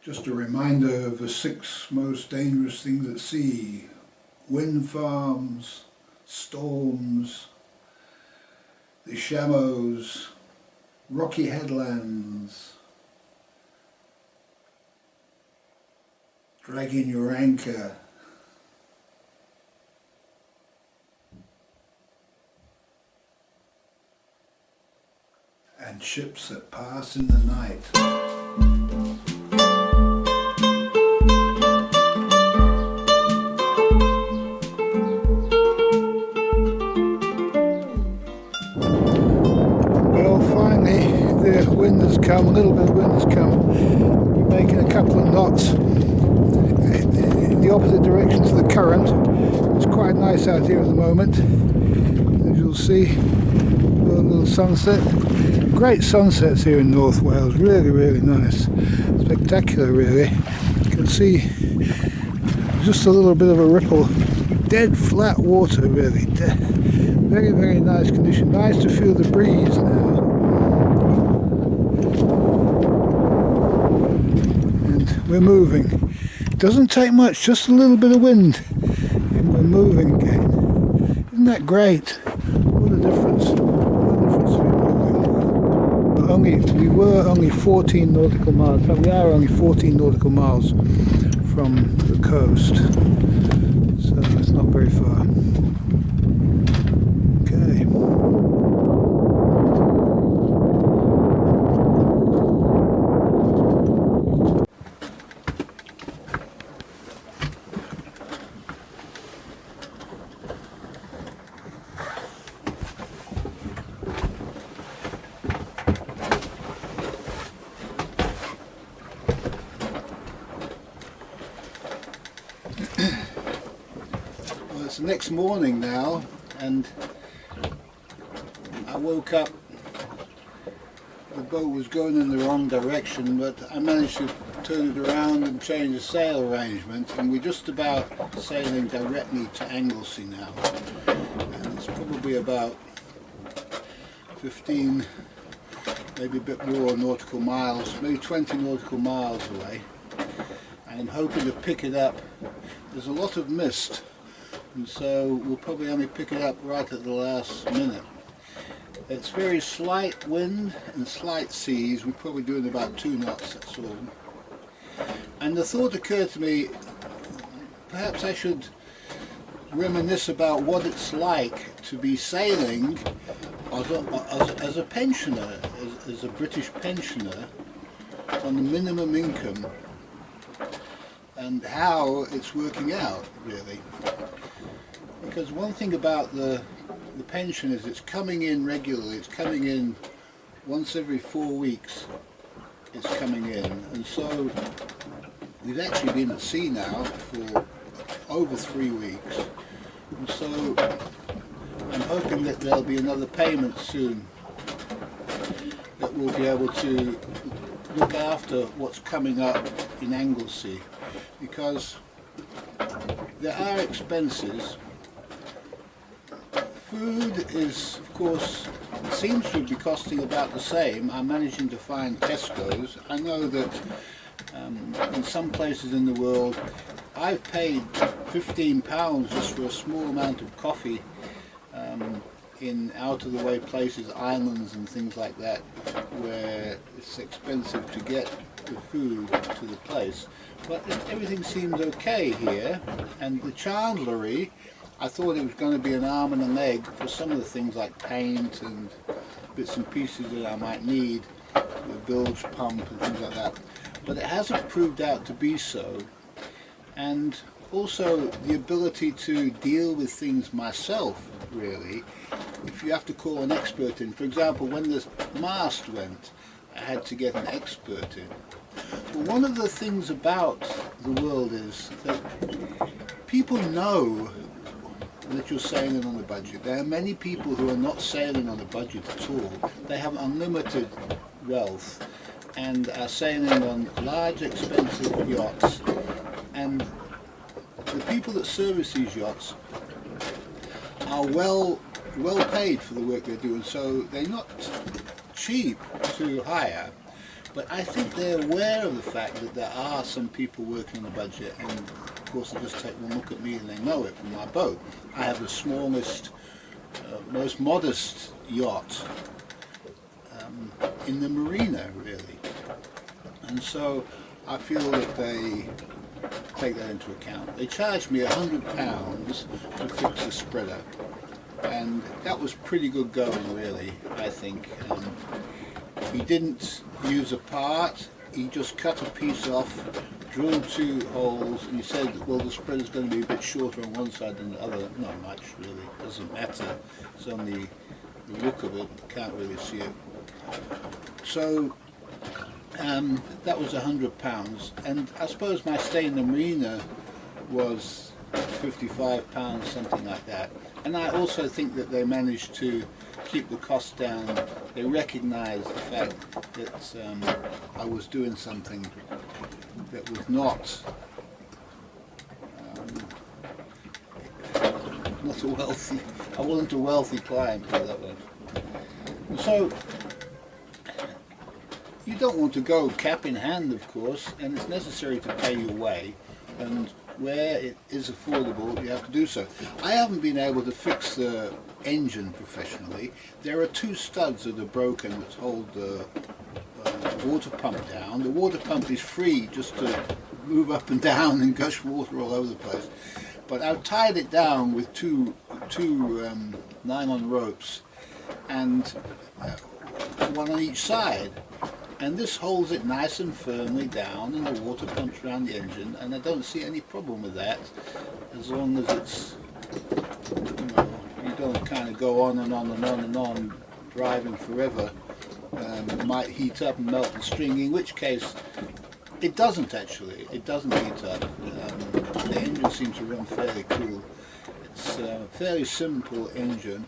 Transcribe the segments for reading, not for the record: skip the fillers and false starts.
Just a reminder of the 6 most dangerous things at sea: wind farms, storms, the chamois, rocky headlands, dragging your anchor, and ships that pass in the night. The wind has come, a little bit of wind has come. We're making a couple of knots in the opposite direction to the current. It's quite nice out here at the moment. As you'll see, a little sunset. Great sunsets here in North Wales, really nice. Spectacular really. You can see just a little bit of a ripple. Dead flat water really. Very nice condition. Nice to feel the breeze now. We're moving. Doesn't take much, just a little bit of wind, and we're moving again. Isn't that great? What a difference! What a difference we're moving. But we were only 14 nautical miles. In fact, we are only 14 nautical miles from the coast, so it's not very far. Okay. Well, it's the next morning now, and I woke up. The boat was going in the wrong direction, but I managed to turn it around and change the sail arrangement, and we're just about sailing directly to Anglesey now. And it's probably about 15, maybe a bit more nautical miles, maybe 20 nautical miles away. And hoping to pick it up. There's a lot of mist, and so we'll probably only pick it up right at the last minute. It's very slight wind and slight seas. We're probably doing about 2 knots, that's all. And the thought occurred to me, perhaps I should reminisce about what it's like to be sailing as a pensioner, as a British pensioner on the minimum income, and how it's working out really. Because one thing about the pension is it's coming in regularly. It's coming in once every 4 weeks. It's coming in, and so we've actually been at sea now for over 3 weeks, and so I'm hoping that there'll be another payment soon, that we'll be able to look after what's coming up in Anglesey, because there are expenses. Food is, of course, seems to be costing about the same. I'm managing to find Tesco's. I know that in some places in the world I've paid £15 just for a small amount of coffee in out of the way places, islands and things like that, where it's expensive to get the food to the place. But everything seems okay here, and the chandlery, I thought it was going to be an arm and a leg for some of the things like paint and bits and pieces that I might need, the bilge pump and things like that. But it hasn't proved out to be so. And also the ability to deal with things myself, really, if you have to call an expert in. For example, when the mast went, I had to get an expert in. Well, one of the things about the world is that people know that you're sailing on a budget. There are many people who are not sailing on a budget at all. They have unlimited wealth and are sailing on large expensive yachts, and the people that service these yachts are well paid for the work they're doing, so they're not cheap to hire. But I think they're aware of the fact that there are some people working on a budget, and of course they just take one look at me and they know it from my boat. I have the smallest, most modest yacht in the marina, really. And so I feel that they take that into account. They charged me £100 to fix the spreader, and that was pretty good going, really, I think. He didn't use a part, he just cut a piece off, drilled 2 holes, and he said, well, the spreader's going to be a bit shorter on one side than the other. Not much, really, doesn't matter. It's only the look of it, can't really see it. So that was £100, and I suppose my stay in the marina was £55, something like that. And I also think that they managed to keep the cost down. They recognised the fact that I was doing something that was not a wealthy, I wasn't a wealthy client, put it that way. So you don't want to go cap in hand, of course, and it's necessary to pay your way, and where it is affordable you have to do so. I haven't been able to fix the engine professionally. There are 2 studs that are broken that hold the water pump down. The water pump is free just to move up and down and gush water all over the place, but I've tied it down with two nylon ropes, and one on each side, and this holds it nice and firmly down, and the water pumps around the engine, and I don't see any problem with that, as long as it's, you don't kind of go on and on and on and on driving forever. It might heat up and melt the string, in which case it doesn't actually, it doesn't heat up. The engine seems to run fairly cool. It's a fairly simple engine,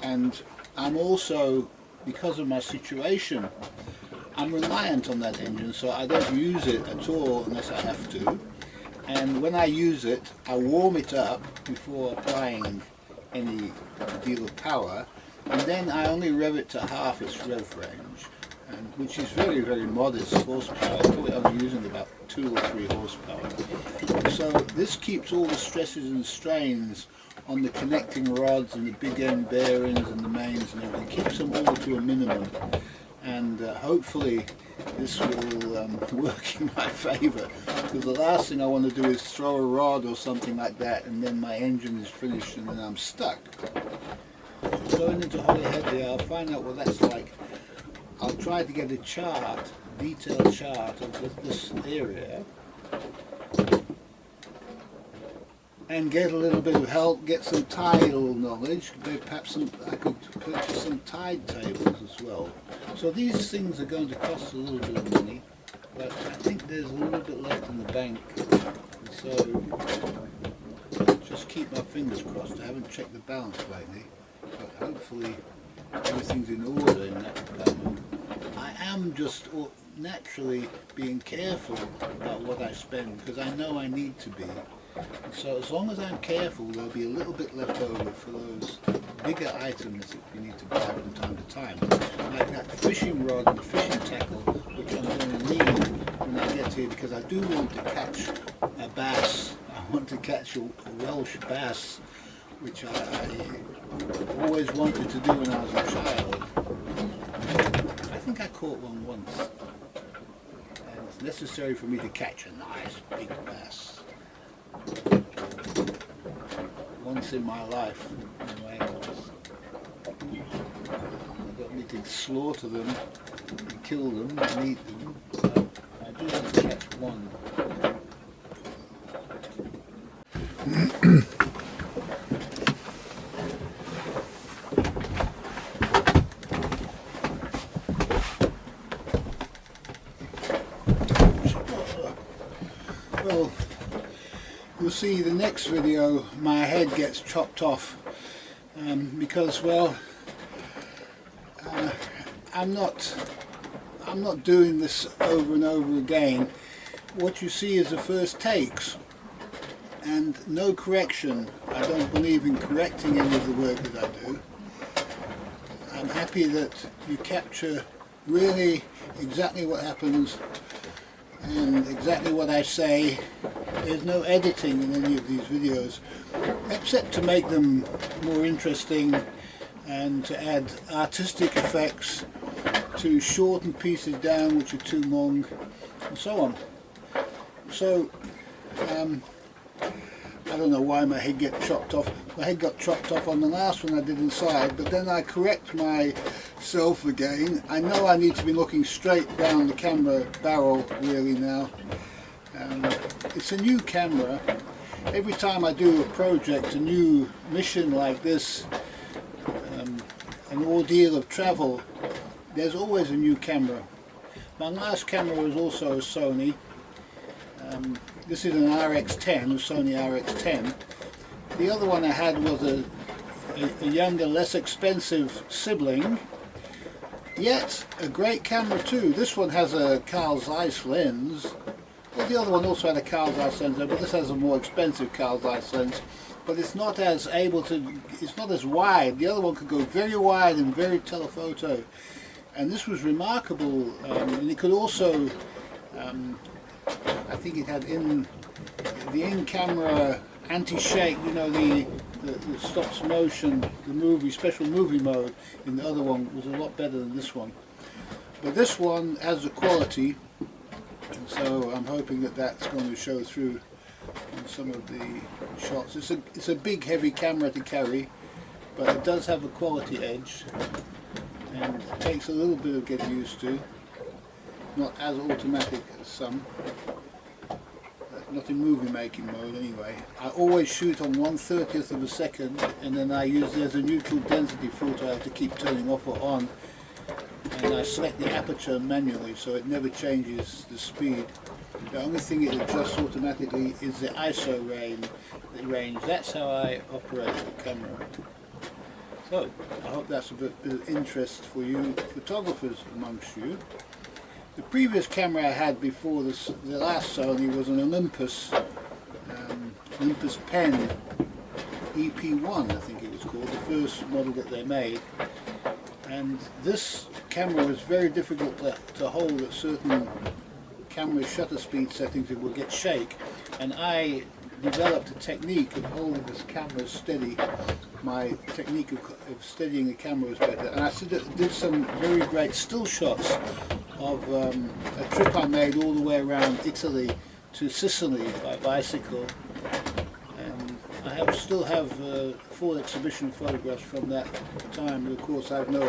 and I'm also, because of my situation, I'm reliant on that engine, so I don't use it at all unless I have to. And when I use it, I warm it up before applying any deal of power, and then I only rev it to half its rev range, and which is very, very modest horsepower. Probably only using about 2 or 3 horsepower. So this keeps all the stresses and strains on the connecting rods and the big end bearings and the mains and everything. Keeps them all to a minimum. And hopefully this will work in my favour, because the last thing I want to do is throw a rod or something like that and then my engine is finished and then I'm stuck. Going into Holyhead there, I'll find out what that's like. I'll try to get a chart, detailed chart of this area, and get a little bit of help, get some tidal knowledge. Perhaps I could purchase some tide tables as well. So these things are going to cost a little bit of money, but I think there's a little bit left in the bank. And so just keep my fingers crossed. I haven't checked the balance lately, but hopefully everything's in order in that department. I am just naturally being careful about what I spend, because I know I need to be. And so as long as I'm careful, there'll be a little bit left over for those bigger items that you need to buy from time to time. Like that fishing rod and fishing tackle, which I'm going to need when I get here, because I do want to catch a bass. I want to catch a Welsh bass, which I always wanted to do when I was a child. I think I caught one once. And it's necessary for me to catch a nice big bass. Once in my life in Wales. I don't need to slaughter them and kill them and eat them. So I do want to catch one. Well, you'll see the next video my head gets chopped off because, well, I'm not doing this over and over again. What you see is the first takes and no correction. I don't believe in correcting any of the work that I do. I'm happy that you capture really exactly what happens and exactly what I say. There's no editing in any of these videos, except to make them more interesting and to add artistic effects, to shorten pieces down which are too long, and so on. So I don't know why my head got chopped off. My head got chopped off on the last one I did inside, but then I correct myself again. I know I need to be looking straight down the camera barrel really now. It's a new camera. Every time I do a project, a new mission like this, an ordeal of travel, there's always a new camera. My last camera was also a Sony. This is an RX10, a Sony RX10. The other one I had was a younger, less expensive sibling, yet a great camera too. This one has a Carl Zeiss lens. Well, the other one also had a Carl Zeiss lens, but this has a more expensive Carl Zeiss lens. But it's not as it's not as wide. The other one could go very wide and very telephoto. And this was remarkable, and it could also, I think it had the in-camera anti-shake, you know, the stops motion, the special movie mode in the other one was a lot better than this one. But this one has the quality, and so I'm hoping that that's going to show through in some of the shots. It's a big, heavy camera to carry, but it does have a quality edge, and it takes a little bit of getting used to. Not as automatic as some. Not in movie making mode anyway. I always shoot on 1/30th of a second, and then there's a neutral density filter I have to keep turning off or on, and I select the aperture manually so it never changes the speed. The only thing it adjusts automatically is the ISO range. That's how I operate the camera. So I hope that's a bit of interest for you photographers amongst you. The previous camera I had before the last Sony was an Olympus Pen EP1, I think it was called, the first model that they made. And this camera was very difficult to hold at certain camera shutter speed settings. It would get shake, and I developed a technique of holding this camera steady. My technique of steadying the camera was better, and I did some very great still shots of a trip I made all the way around Italy to Sicily by bicycle, and I still have a full exhibition of photographs from that time. But of course I have no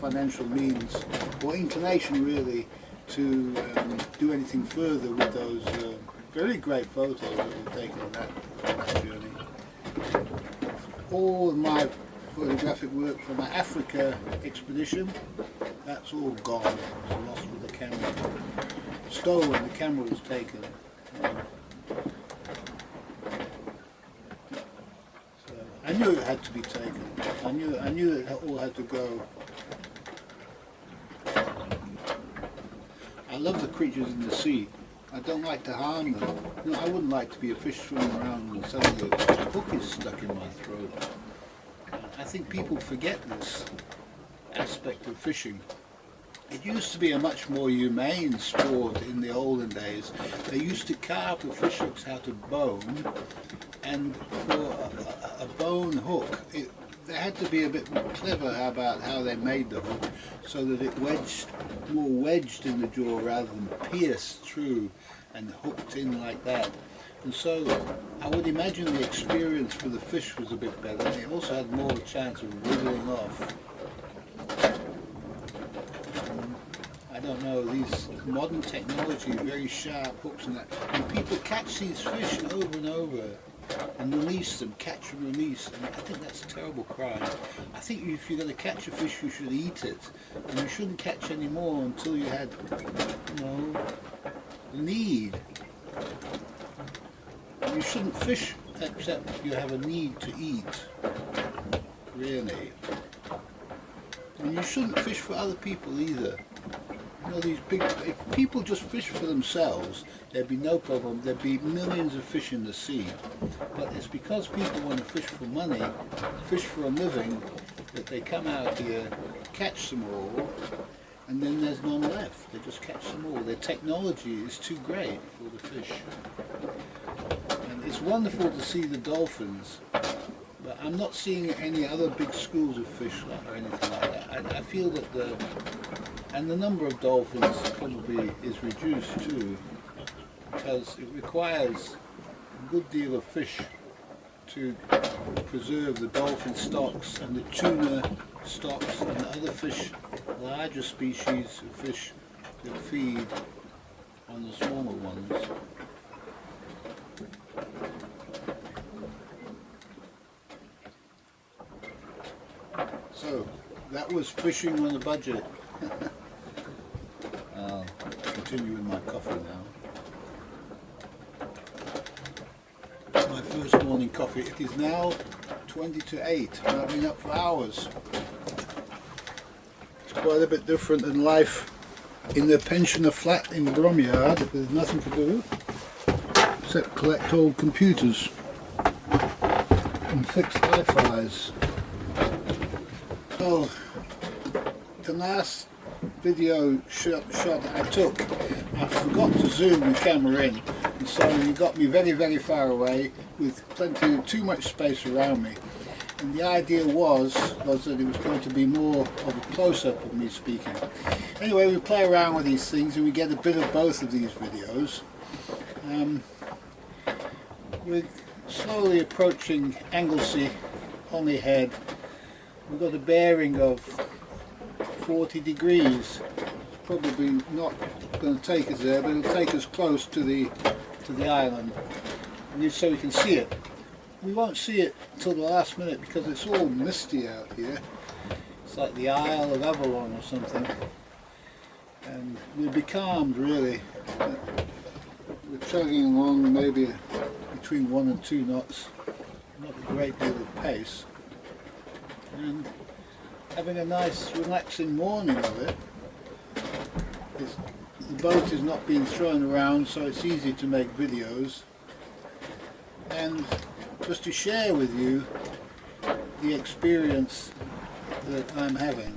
financial means or inclination really to do anything further with those very great photos that were taken on that journey. All of my photographic work from my Africa expedition, that's all gone. It was lost with the camera. Stolen, the camera was taken. So I knew it had to be taken. I knew it all had to go. I love the creatures in the sea. I don't like to harm them. No, I wouldn't like to be a fish swimming around and suddenly a hook is stuck in my throat. I think people forget this aspect of fishing. It used to be a much more humane sport in the olden days. They used to carve the fish hooks out of bone, and for a bone hook, they had to be a bit clever about how they made the hook so that it more wedged in the jaw rather than pierced through and hooked in like that. And so I would imagine the experience for the fish was a bit better, and it also had more chance of wriggling off. I don't know, these modern technology, very sharp hooks and that, and people catch these fish over and over and release them, catch and release, and I think that's a terrible crime. I think if you're going to catch a fish, you should eat it, and you shouldn't catch any more until you had, the need. You shouldn't fish except you have a need to eat, really. And you shouldn't fish for other people either. If people just fish for themselves, there'd be no problem. There'd be millions of fish in the sea. But it's because people want to fish for money, fish for a living, that they come out here, catch them all, and then there's none left. They just catch them all. Their technology is too great for the fish. And it's wonderful to see the dolphins, but I'm not seeing any other big schools of fish or anything like that. I feel that the number of dolphins probably is reduced too, because it requires a good deal of fish to preserve the dolphin stocks and the tuna stocks and the other fish, larger species of fish that feed on the smaller ones. So that was fishing on a budget. I'll continue with my coffee now. My first morning coffee. It is now 20 to 8 and I've been up for hours. It's quite a bit different than life in the pensioner flat in Bromyard. There's nothing to do except collect old computers and fix hi-fis. So the last video shot I took, I forgot to zoom the camera in, and so you got me very, very far away with too much space around me. And the idea was that it was going to be more of a close-up of me speaking. Anyway, we play around with these things and we get a bit of both of these videos. We're slowly approaching Anglesey, Holyhead. We've got a bearing of 40 degrees. It's probably not going to take us there, but it'll take us close to the island, and so we can see it. We won't see it until the last minute because it's all misty out here. It's like the Isle of Avalon or something, and we're becalmed really. We're chugging along maybe between 1 and 2 knots, not a great deal of pace, and having a nice relaxing morning of it. The boat is not being thrown around, so it's easy to make videos, and just to share with you the experience that I'm having.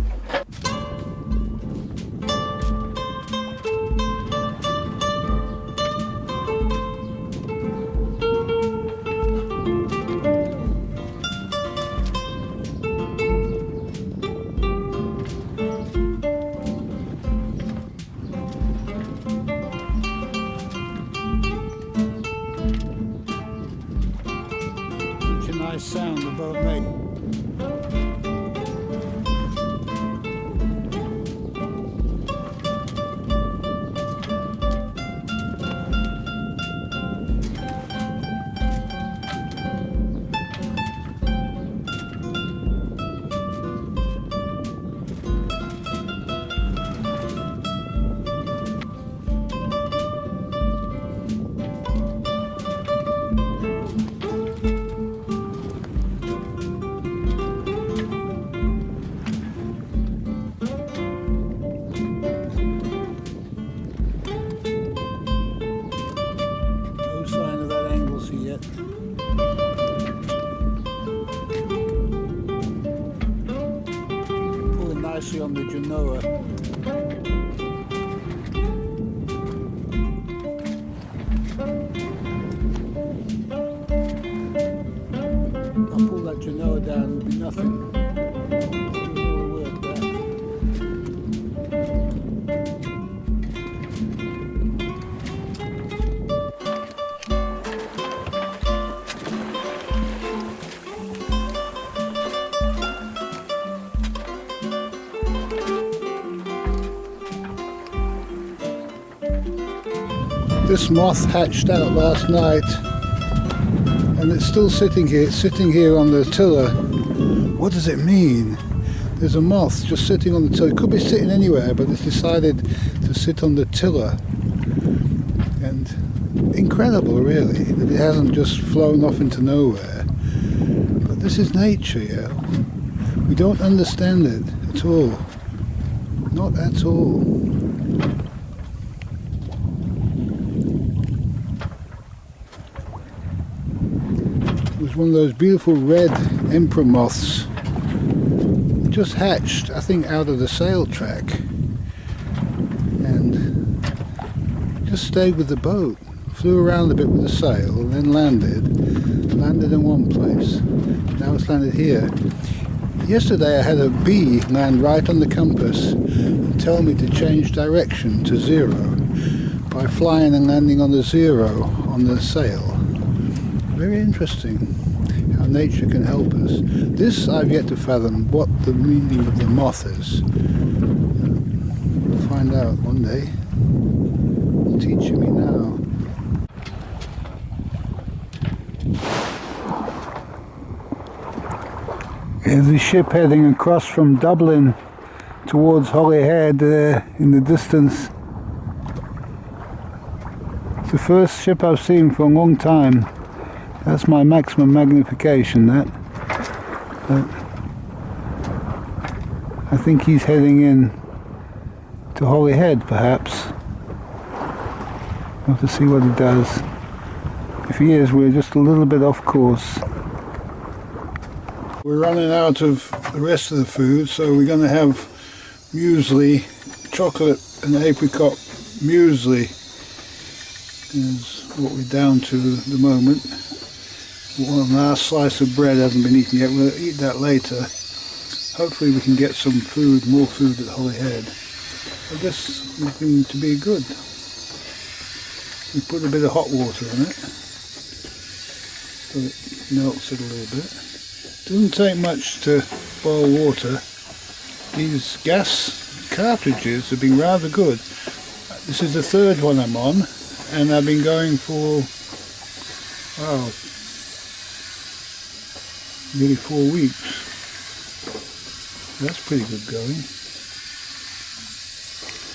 Sound the boat made. Nicely on the Genoa. I'll pull that Genoa down, it'll be nothing. This moth hatched out last night and it's still sitting here. It's sitting here on the tiller. What does it mean? There's a moth just sitting on the tiller. It could be sitting anywhere, but it's decided to sit on the tiller. And incredible really that it hasn't just flown off into nowhere. But this is nature, yeah. We don't understand it at all. Not at all. It was one of those beautiful red emperor moths. It just hatched, I think, out of the sail track. just stayed with the boat, flew around a bit with the sail, and then landed in one place. Now it's landed here. Yesterday I had a bee land right on the compass and tell me to change direction to 0 by flying and landing on the 0 on the sail. Very interesting how nature can help us. This I've yet to fathom what the meaning of the moth is. We'll find out one day. It's teaching me now. Here's the ship heading across from Dublin towards Holyhead in the distance. It's the first ship I've seen for a long time. That's my maximum magnification, that. But I think he's heading in to Holyhead, perhaps. We'll have to see what he does. If he is, we're just a little bit off course. We're running out of the rest of the food, so we're going to have muesli, chocolate and apricot muesli is what we're down to at the moment. One last slice of bread hasn't been eaten yet. We'll eat that later. Hopefully we can get some food, more food at Holyhead. But this is looking to be good. We put a bit of hot water in it so it melts it a little bit. Doesn't take much to boil water. These gas cartridges have been rather good. This is the third one I'm on, and I've been going for, wow, nearly 4 weeks. That's pretty good going.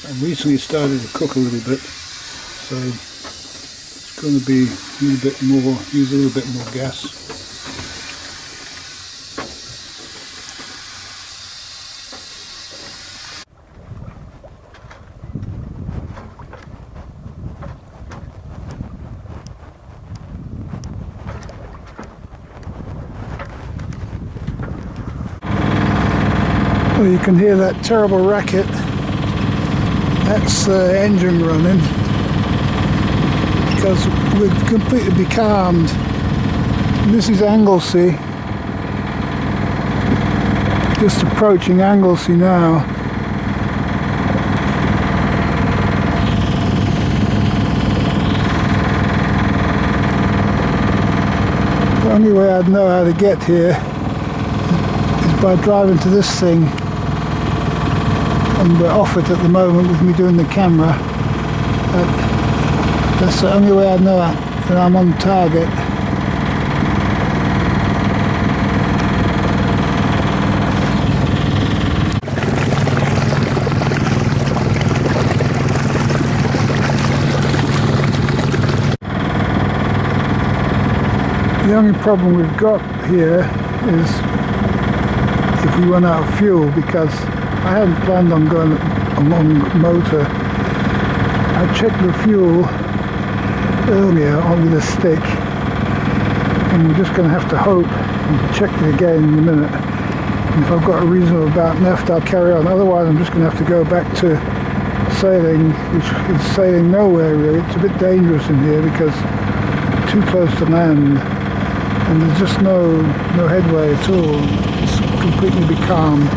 I recently started to cook a little bit, so it's going to be use a little bit more gas. Well, you can hear that terrible racket. That's the engine running because we're completely becalmed. This is Anglesey. Just approaching Anglesey now. The only way I'd know how to get here is by driving to this thing. And we're off it at the moment with me doing the camera. That's the only way I know that I'm on target. The only problem we've got here is if we run out of fuel, because I hadn't planned on going along motor. I checked the fuel earlier with a stick, and we're just going to have to hope and check it again in a minute. And if I've got a reasonable amount left, I'll carry on. Otherwise, I'm just going to have to go back to sailing, which is sailing nowhere really. It's a bit dangerous in here because it's too close to land, and there's just no headway at all. It's completely becalmed.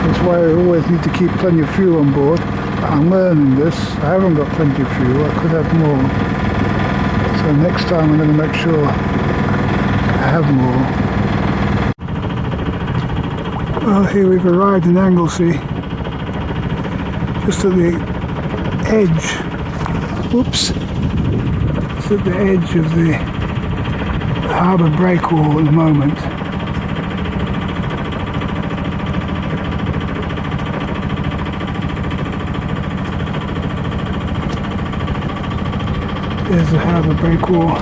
That's why I always need to keep plenty of fuel on board. I'm learning this. I haven't got plenty of fuel. I could have more. So next time I'm going to make sure I have more. Well, here we've arrived in Anglesey. Just at the edge. Oops. It's at the edge of the harbour breakwall at the moment. There's the harbour breakwall.